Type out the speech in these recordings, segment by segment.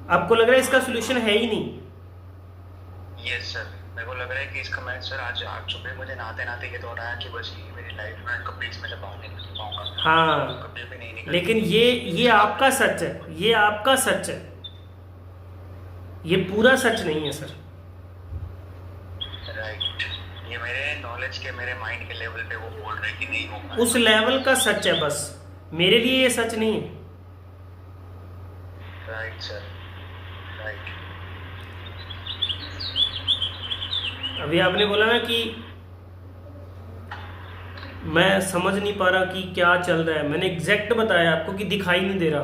आपको लग रहा है इसका सोल्यूशन है ही नहीं? यस सर, मेरे को लग रहा है कि इसका मैं सर आज आज सुबह मुझे नहाते नहाते ये तो हो रहा है कि बस ये मेरी लाइफ में कभी इसमें से बाहर नहीं निकल पाऊंगा, और हाँ, कभी भी नहीं निकल। लेकिन ये आपका सच है, ये आपका सच है, ये पूरा सच नहीं है सर। राइट, ये मेरे नॉलेज के, मेरे माइंड के लेवल पे वो बोल रहे कि नहीं होगा। उस लेवल का सच है बस, मेरे लिए ये सच नहीं है। Right sir, right. अभी आपने बोला ना कि मैं समझ नहीं पा रहा कि क्या चल रहा है, मैंने एग्जैक्ट बताया आपको कि दिखाई नहीं दे रहा।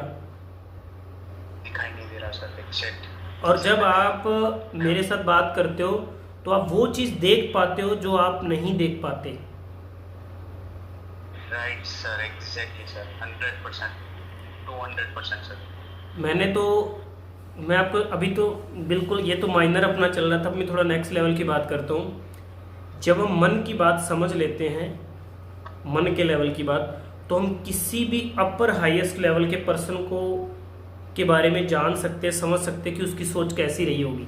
दिखाई नहीं दे रहा सर, एग्जैक्ट। और जब आप मेरे साथ बात करते हो तो आप वो चीज़ देख पाते हो जो आप नहीं देख पाते। Right sir, exactly sir, 100%, 200% sir. मैं आपको अभी तो बिल्कुल, ये तो माइनर अपना चल रहा था, मैं थोड़ा नेक्स्ट लेवल की बात करता हूँ। जब हम मन की बात समझ लेते हैं, मन के लेवल की बात, तो हम किसी भी अपर हाईएस्ट लेवल के पर्सन को के बारे में जान सकते, समझ सकते कि उसकी सोच कैसी रही होगी।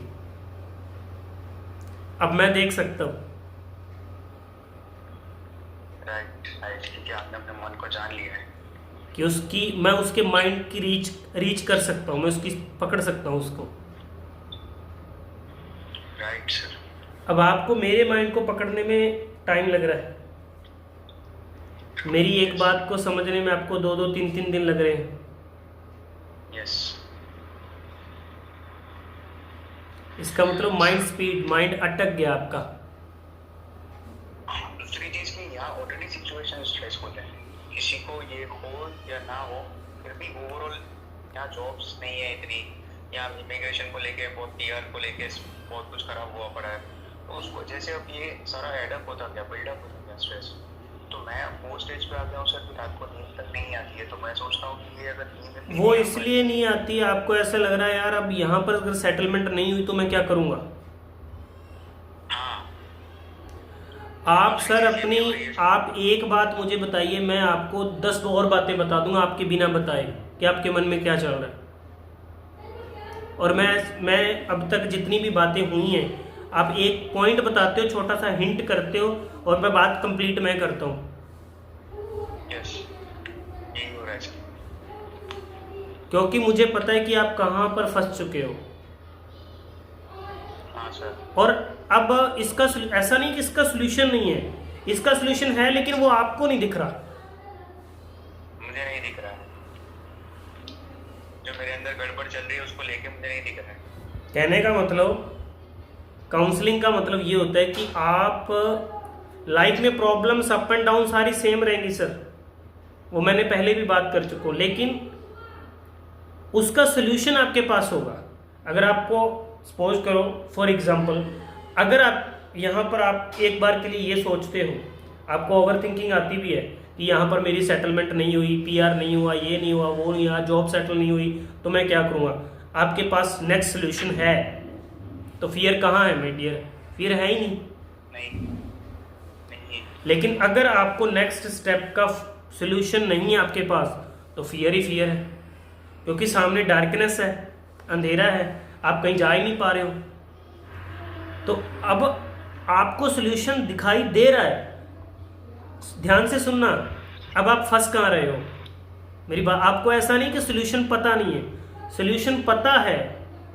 अब मैं देख सकता हूँ। राइट राइट, क्योंकि आपने अपने मन को जान लिया है। कि मैं उसके माइंड की रीच कर सकता हूँ, मैं उसकी पकड़ सकता हूँ उसको। Right sir. अब आपको मेरे माइंड को पकड़ने में टाइम लग रहा है, मेरी एक बात को समझने में आपको 2-2 3-3 दिन लग रहे हैं। यस। इसका मतलब माइंड अटक गया आपका। दूसरी चीज की यहाँ ऑलरेडी सिचुएशन स्ट्रेसफुल है, किसी को ये हो या ना हो, फिर भी ओवरऑल यहाँ जॉब्स नहीं है इतनी, यहाँ इमिग्रेशन को लेके बहुत, पीआर को लेके बहुत कुछ खराब हुआ पड़ा है, तो उस वजह से अब ये सारा एडअप होता गया, बिल्डअप होता गया स्ट्रेस। तो मैं वो स्टेज पे आ गया हूँ सर कि रात को नींद तक नहीं आती है, तो मैं सोचता हूँ कि ये अगर नींद वो इसलिए नहीं आती, आपको ऐसा लग रहा है यार अब यहाँ पर अगर सेटलमेंट नहीं हुई तो मैं क्या करूँगा। हाँ। आप सर अपनी, आप एक बात मुझे बताइए, मैं आपको 10 और बातें बता दूंगा आपके बिना बताए कि आपके मन में क्या चल रहा है। और मैं अब तक जितनी भी बातें हुई हैं, आप एक पॉइंट बताते हो, छोटा सा हिंट करते हो, और मैं बात कंप्लीट मैं करता हूँ। यस, यही हो रहा है सर। क्योंकि मुझे पता है कि आप कहाँ पर फंस चुके हो। हाँ सर। और अब इसका ऐसा नहीं कि इसका सोल्यूशन नहीं है, इसका सोल्यूशन है, लेकिन वो आपको नहीं दिख रहा। मुझे नहीं दिख रहा है, जो मेरे अंदर गड़बड़ चल रही है उसको लेके मुझे नहीं दिख रहा है। कहने का मतलब, काउंसलिंग का मतलब ये होता है कि आप लाइफ में प्रॉब्लम्स अप एंड डाउन सारी सेम रहेंगी सर, वो मैंने पहले भी बात कर चुका हूँ, लेकिन उसका सोल्यूशन आपके पास होगा। अगर आपको सपोज करो फॉर एग्जांपल, अगर आप यहाँ पर आप एक बार के लिए ये सोचते हो, आपको ओवर थिंकिंग आती भी है कि यहाँ पर मेरी सेटलमेंट नहीं हुई, पीआर नहीं हुआ, ये नहीं हुआ, वो नहीं हुआ, जॉब सेटल नहीं हुई, तो मैं क्या करूँगा। आपके पास नेक्स्ट सोल्यूशन है, तो फियर कहाँ है मेरे डियर, फियर है ही नहीं। नहीं। लेकिन अगर आपको नेक्स्ट स्टेप का सोल्यूशन नहीं है आपके पास, तो फियर ही फियर है, क्योंकि सामने डार्कनेस है, अंधेरा है, आप कहीं जा ही नहीं पा रहे हो। तो अब आपको सोल्यूशन दिखाई दे रहा है, ध्यान से सुनना। अब आप फंस कहाँ रहे हो मेरी बात, आपको ऐसा नहीं कि सोल्यूशन पता नहीं है, सोल्यूशन पता है,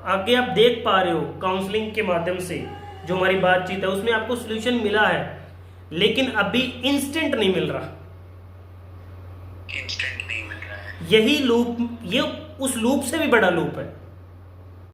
आगे आप देख पा रहे हो काउंसलिंग के माध्यम से, जो हमारी बातचीत है उसमें आपको सोल्यूशन मिला है, लेकिन अभी इंस्टेंट नहीं मिल रहा। इंस्टेंट नहीं मिल रहा है। यही लूप, ये उस लूप से भी बड़ा लूप है।